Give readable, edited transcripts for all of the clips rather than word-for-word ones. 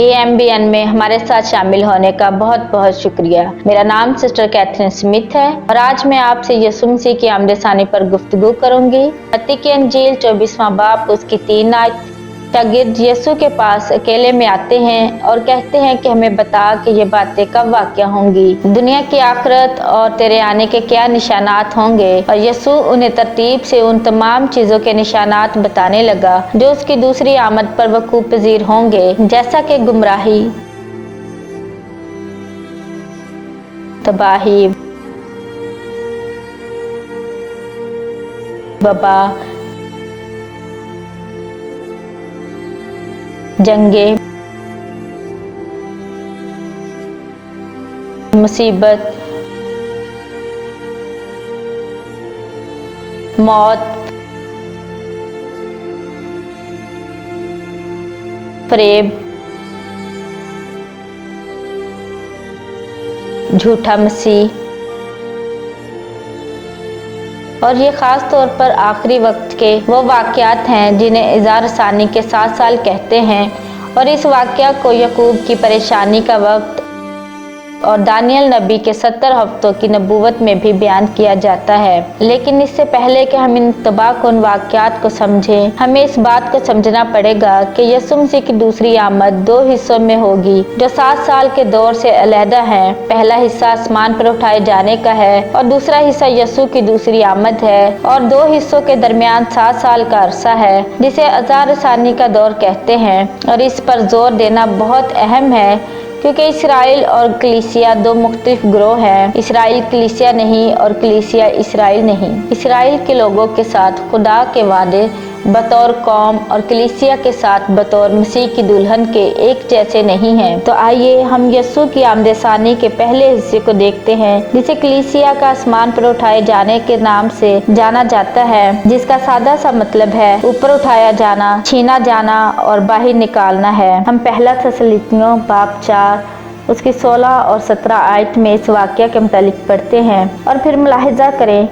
AMBN में हमारे साथ शामिल होने का बहुत बहुत शुक्रिया। मेरा नाम सिस्टर कैथरीन स्मिथ है और आज मैं आपसे यीशु मसीह की आमद-ए-सानी पर गुफ्तगू करूंगी। मत्ती की अंजील 24वां बाब उसकी 3 आयत। शागिर्द यीशु के पास अकेले में आते हैं और कहते हैं कि हमें बता कि ये बातें कब वाक़या होंगी, दुनिया की आखिरत और तेरे आने के क्या निशानात होंगे। और यीशु उन्हें तरतीब से उन तमाम चीज़ों के निशानात बताने लगा जो उसकी दूसरी आमद पर वक़ूअ पज़ीर होंगे, जैसा कि गुमराही, तबाही, वबा, जंगे, मुसीबत, मौत, फरेब, झूठा मसीह। और ये ख़ास तौर पर आखिरी वक्त के वो वाक़यात हैं जिन्हें इज़ार सानी के 7 साल कहते हैं। और इस वाक़या को याकूब की परेशानी का वक्त और दानियल नबी के 70 हफ्तों की नबूवत में भी बयान किया जाता है। लेकिन इससे पहले कि हम इन तबाहकुन वाक़यात को समझें, हमें इस बात को समझना पड़ेगा कि यीशु मसीह की दूसरी आमद 2 हिस्सों में होगी जो 7 साल के दौर से अलहदा है। पहला हिस्सा आसमान पर उठाए जाने का है और दूसरा हिस्सा यीशु की दूसरी आमद है। और 2 हिस्सों के दरमियान 7 साल का अरसा है जिसे अज़ार सानी का दौर कहते हैं। और इस पर जोर देना बहुत अहम है क्योंकि इसराइल और कलीसिया 2 मुख्तलिफ ग्रोह हैं। इसराइल कलीसिया नहीं और कलीसिया इसराइल नहीं। इसराइल के लोगों के साथ खुदा के वादे बतौर कौम और कलीसिया के साथ बतौर मसीह की दुल्हन के एक जैसे नहीं हैं। तो आइए हम यीशु की आमद-ए-सानी के पहले हिस्से को देखते हैं जिसे कलीसिया का आसमान पर उठाए जाने के नाम से जाना जाता है, जिसका सादा सा मतलब है ऊपर उठाया जाना, छीना जाना और बाहर निकालना है। हम पहला थस्सलुनीकियों बाब 4 उसकी 16 और 17 आयत में इस वाक़या के मुतालिक पढ़ते हैं। और फिर मुलाहिजा करें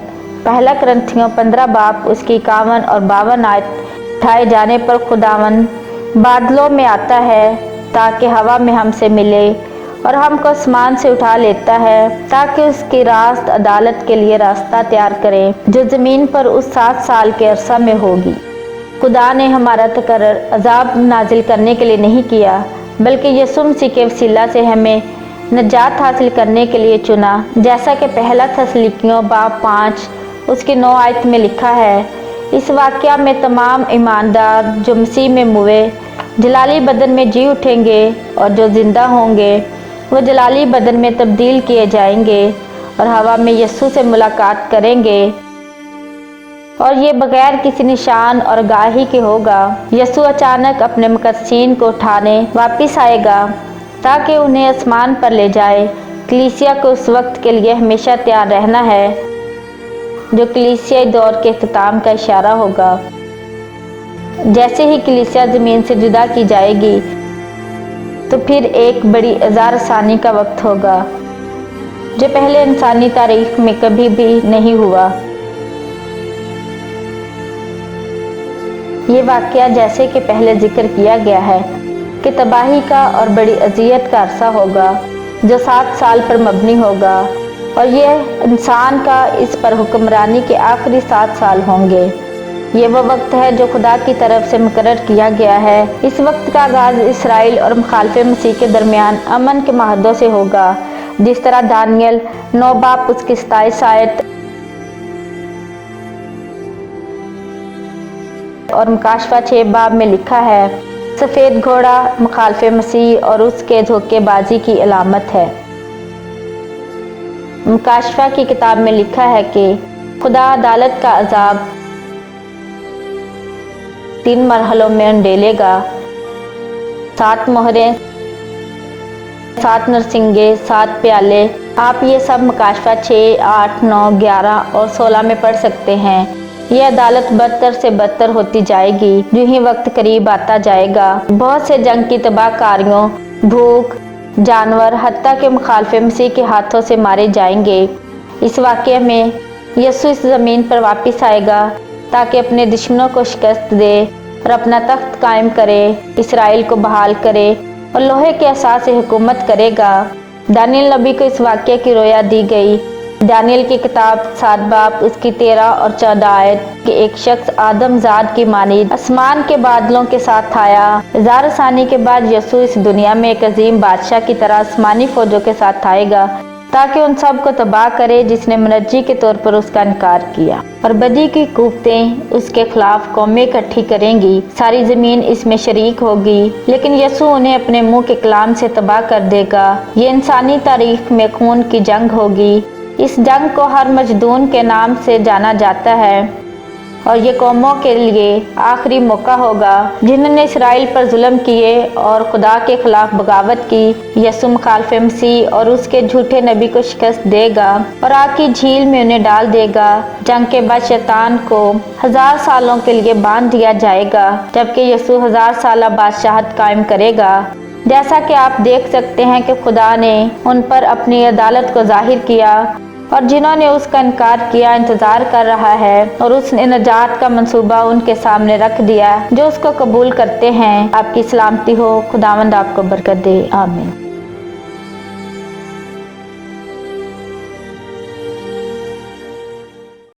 पहला करंथियों 15 बाब उसकी 51 और 52 आयत। उठाए जाने पर खुदावन बादलों में आता है ताकि हवा में हमसे मिले और हमको आसमान से उठा लेता है ताकि उसकी रास्त अदालत के लिए रास्ता तैयार करे जो ज़मीन पर उस 7 साल के अरसा में होगी। खुदा ने हमारा तकर्रर अजाब नाजिल करने के लिए नहीं किया, बल्कि यीशु मसीह के वसीला से हमें नजात हासिल करने के लिए चुना, जैसा कि पहला थस्सलुनीकियों बाब 5 उसकी 9 आयत में लिखा है। इस वाक़या में तमाम ईमानदार जो मसीह में मुए जलाली बदन में जी उठेंगे और जो ज़िंदा होंगे वो जलाली बदन में तब्दील किए जाएंगे और हवा में यीशु से मुलाकात करेंगे। और ये बगैर किसी निशान और गाही के होगा। यीशु अचानक अपने मुकद्दसीन को उठाने वापस आएगा ताकि उन्हें आसमान पर ले जाए। कलीसिया को उस वक्त के लिए हमेशा तैयार रहना है जो कलीसियाई दौर के इख्तिताम का इशारा होगा। जैसे ही कलीसिया ज़मीन से जुदा की जाएगी तो फिर एक बड़ी अज़ार सानी का वक्त होगा जो पहले इंसानी तारीख में कभी भी नहीं हुआ। ये वाक़या जैसे कि पहले जिक्र किया गया है कि तबाही का और बड़ी अजियत का अरसा होगा जो 7 साल पर मबनी होगा। और यह इंसान का इस पर हुक्मरानी के आखिरी 7 साल होंगे। ये वो वक्त है जो खुदा की तरफ से मुकर्रर किया गया है। इस वक्त का आगाज़ इसराइल और मुखालिफ मसीह के दरमियान अमन के माहदों से होगा, जिस तरह दानियल 9 बाब उसकी 27 आयत और मुकाशफा 6 बाब में लिखा है। सफ़ेद घोड़ा मुखालिफ मसीह और उसके धोखेबाजी की अलामत है। मुकाशफा की किताब में लिखा है कि खुदा अदालत का अजाब 3 मरहलों में उंडेलेगा। 7 मोहरें, 7 नरसिंगे, 7 प्याले। आप ये सब मुकाशफा 6, 8, 9, 11 और 16 में पढ़ सकते हैं। यह अदालत बदतर से बदतर होती जाएगी जो ही वक्त करीब आता जाएगा। बहुत से जंग की तबाहकारियों, भूख, जानवर हत्ता के मुखालिफ मसीह के हाथों से मारे जाएंगे। इस वाक़ये में यीशु इस ज़मीन पर वापस आएगा ताकि अपने दुश्मनों को शिकस्त दे और अपना तख्त कायम करे, इसराइल को बहाल करे और लोहे के असा से हुकूमत करेगा। दानियल नबी को इस वाक़ये की रोया दी गई। दानियल की किताब 7 बाब उसकी 13 और 14 आयत कि एक शख्स आदमजाद की मानीद आसमान के बादलों के साथ आया। 1000 सानी के बाद यसू इस दुनिया में एक अजीम बादशाह की तरह आसमानी फौजों के साथ आएगा ताकि उन सब को तबाह करे जिसने मुनज्जी के तौर पर उसका इनकार किया, और बदी की कुव्वतें उसके खिलाफ कौमें इकट्ठी करेंगी। सारी जमीन इसमें शरीक होगी, लेकिन यसू उन्हें अपने मुंह के कलाम से तबाह कर देगा। ये इंसानी तारीख में खून की जंग होगी। इस जंग को हर मजदून के नाम से जाना जाता है और ये कौमों के लिए आखिरी मौका होगा जिन्होंने इसराइल पर जुल्म किए और खुदा के खिलाफ बगावत की। यसू मुखालिफ मसीह और उसके झूठे नबी को शिकस्त देगा और आग की झील में उन्हें डाल देगा। जंग के बाद शैतान को 1000 सालों के लिए बांध दिया जाएगा, जबकि यसू 1000 साल बादशाहत कायम करेगा। जैसा कि आप देख सकते हैं कि खुदा ने उन पर अपनी अदालत को जाहिर किया और जिन्होंने उसका इनकार किया इंतजार कर रहा है, और उसने नजात का मंसूबा उनके सामने रख दिया जो उसको कबूल करते हैं। आपकी सलामती हो, खुदावंद आपको बरकत दे। आमीन।